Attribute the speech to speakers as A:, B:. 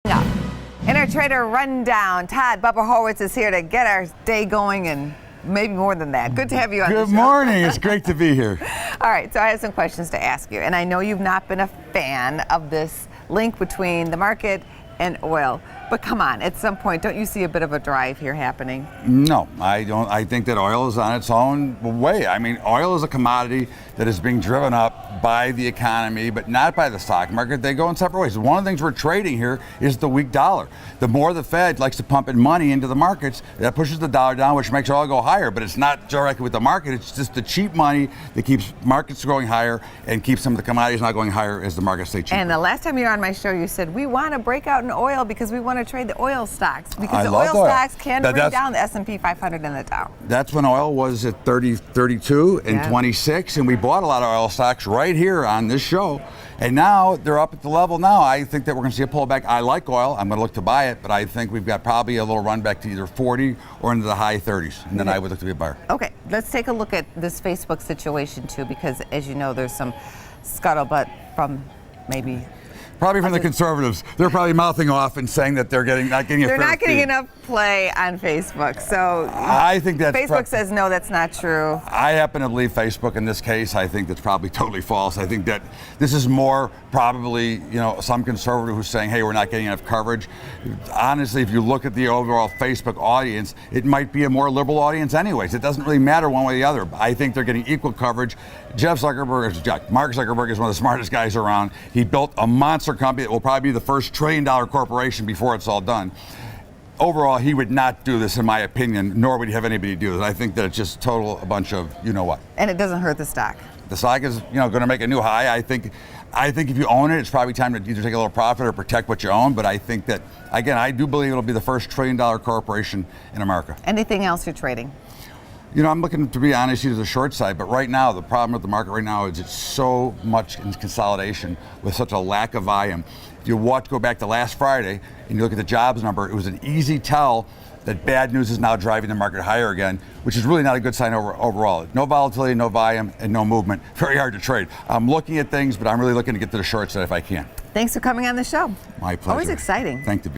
A: Up. In our trader rundown, Todd Bubba Horwitz is here to get our day going and maybe more than that. Good to have you on the show.
B: Good morning. It's great to be here.
A: All right, so I have some questions to ask you, and I know you've not been a fan of this link between the market and oil, but come on, at some point, don't you see a bit of a drive here happening?
B: No, I don't. I think that oil is on its own way. I mean, oil is a commodity that is being driven up by the economy, but not by the stock market. They go in separate ways. One of the things we're trading here is the weak dollar. The more the Fed likes to pump in money into the markets, that pushes the dollar down, which makes oil go higher. But it's not directly with the market. It's just the cheap money that keeps markets going higher and keeps some of the commodities not going higher as the markets stay cheaper.
A: And the last time you were on my show, you said we want to break out in oil because we want to trade the oil stocks because
B: I
A: the
B: love
A: oil
B: oil.
A: stocks can bring
B: That's-
A: down the S&P 500 and the Dow.
B: That's when oil was at 32 and
A: Yeah.
B: 26, and we bought a lot of oil stocks right here on this show. And now they're up at the level now. I think that we're going to see a pullback. I like oil. I'm going to look to buy it, but I think we've got probably a little run back to either 40 or into the high 30s, and then I would look to be a buyer.
A: Okay, let's take a look at this Facebook situation too, because as you know, there's some scuttlebutt from maybe
B: Probably from the conservatives. They're probably mouthing off and saying that they're not getting a
A: they're
B: fair
A: not getting
B: feed.
A: enough play on Facebook. So
B: I think that's
A: Facebook says no, that's not true.
B: I happen to believe Facebook in this case. I think that's probably totally false. I think that this is more probably, some conservative who's saying, hey, we're not getting enough coverage. Honestly, if you look at the overall Facebook audience, it might be a more liberal audience anyways. It doesn't really matter one way or the other. I think they're getting equal coverage. Mark Zuckerberg is one of the smartest guys around. He built a monster company that will probably be the first $1 trillion corporation before it's all done. Overall, he would not do this, in my opinion, nor would he have anybody do this. I think that it's just a bunch of you-know-what.
A: And it doesn't hurt the stock.
B: The stock is, going to make a new high. I think if you own it, it's probably time to either take a little profit or protect what you own. But I think that, again, I do believe it'll be the first $1 trillion corporation in America.
A: Anything else you're trading?
B: I'm looking to be honest to the short side, but right now, the problem with the market right now is it's so much in consolidation with such a lack of volume. If you go back to last Friday and you look at the jobs number, it was an easy tell that bad news is now driving the market higher again, which is really not a good sign overall. No volatility, no volume, and no movement. Very hard to trade. I'm looking at things, but I'm really looking to get to the short side if I can.
A: Thanks for coming on the show.
B: My pleasure.
A: Always exciting.
B: Thank you.